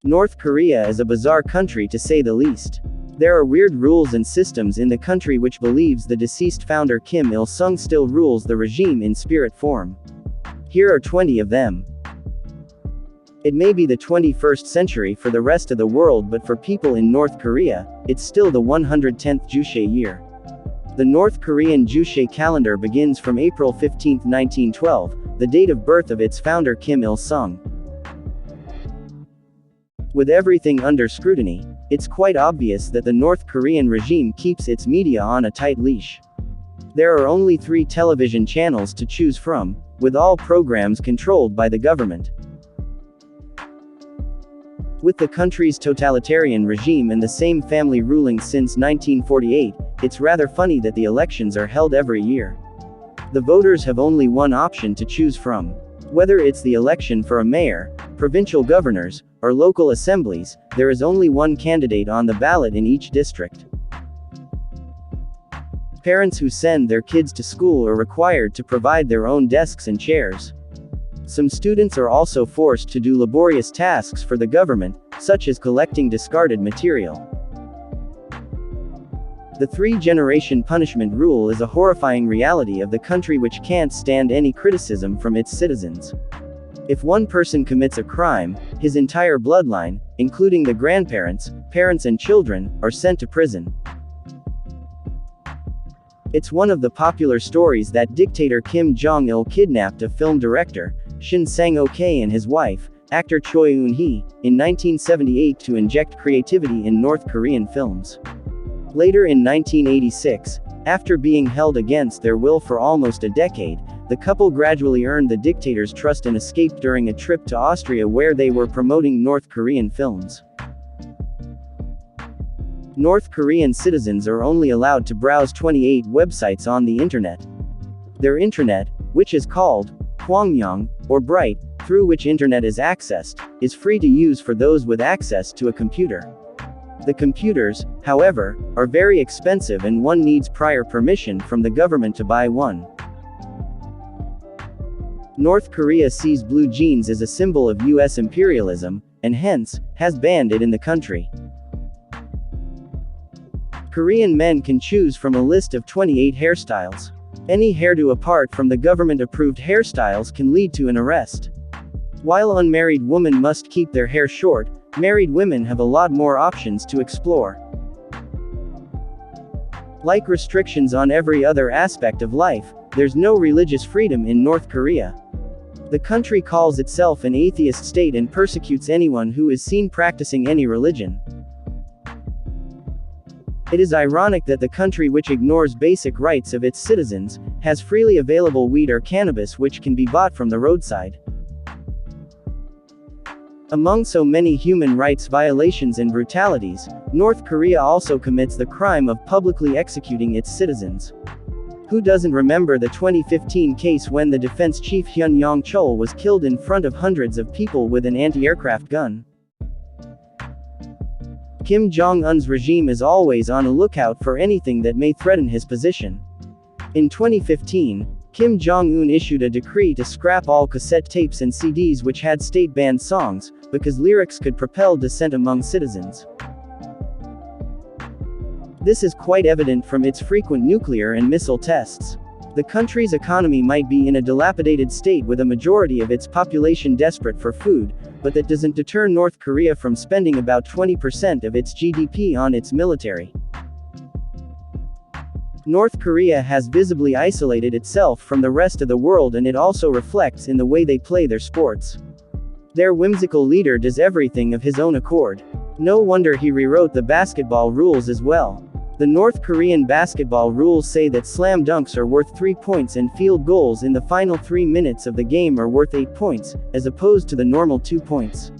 North Korea is a bizarre country to say the least. There are weird rules and systems in the country which believes the deceased founder Kim Il-sung still rules the regime in spirit form. Here are 20 of them. It may be the 21st century for the rest of the world, but for people in North Korea, it's still the 110th Juche year. The North Korean Juche calendar begins from April 15, 1912, the date of birth of its founder Kim Il-sung. With everything under scrutiny, it's quite obvious that the North Korean regime keeps its media on a tight leash. There are only 3 television channels to choose from, with all programs controlled by the government. With the country's totalitarian regime and the same family ruling since 1948, it's rather funny that the elections are held every year. The voters have only one option to choose from. Whether it's the election for a mayor, provincial governors, or local assemblies, there is only one candidate on the ballot in each district. Parents who send their kids to school are required to provide their own desks and chairs. Some students are also forced to do laborious tasks for the government, such as collecting discarded material. The 3-generation punishment rule is a horrifying reality of the country which can't stand any criticism from its citizens. If one person commits a crime, his entire bloodline, including the grandparents, parents and children, are sent to prison. It's one of the popular stories that dictator Kim Jong-il kidnapped a film director, Shin Sang-ok, and his wife, actor Choi Eun-hee, in 1978 to inject creativity in North Korean films. Later in 1986, after being held against their will for almost a decade, the couple gradually earned the dictator's trust and escaped during a trip to Austria where they were promoting North Korean films. North Korean citizens are only allowed to browse 28 websites on the internet. Their intranet, which is called Hwangmyong, or Bright, through which internet is accessed, is free to use for those with access to a computer. The computers, however, are very expensive and one needs prior permission from the government to buy one. North Korea sees blue jeans as a symbol of US imperialism, and hence, has banned it in the country. Korean men can choose from a list of 28 hairstyles. Any hairdo apart from the government-approved hairstyles can lead to an arrest. While unmarried women must keep their hair short, married women have a lot more options to explore. Like restrictions on every other aspect of life, there's no religious freedom in North Korea. The country calls itself an atheist state and persecutes anyone who is seen practicing any religion. It is ironic that the country which ignores basic rights of its citizens, has freely available weed or cannabis which can be bought from the roadside. Among so many human rights violations and brutalities, North Korea also commits the crime of publicly executing its citizens. Who doesn't remember the 2015 case when the defense chief Hyun Yong-chol was killed in front of hundreds of people with an anti-aircraft gun? Kim Jong-un's regime is always on a lookout for anything that may threaten his position. In 2015, Kim Jong-un issued a decree to scrap all cassette tapes and CDs which had state-banned songs, because lyrics could propel dissent among citizens. This is quite evident from its frequent nuclear and missile tests. The country's economy might be in a dilapidated state with a majority of its population desperate for food, but that doesn't deter North Korea from spending about 20% of its GDP on its military. North Korea has visibly isolated itself from the rest of the world, and it also reflects in the way they play their sports. Their whimsical leader does everything of his own accord. No wonder he rewrote the basketball rules as well. The North Korean basketball rules say that slam dunks are worth 3 points and field goals in the final 3 minutes of the game are worth 8 points, as opposed to the normal 2 points.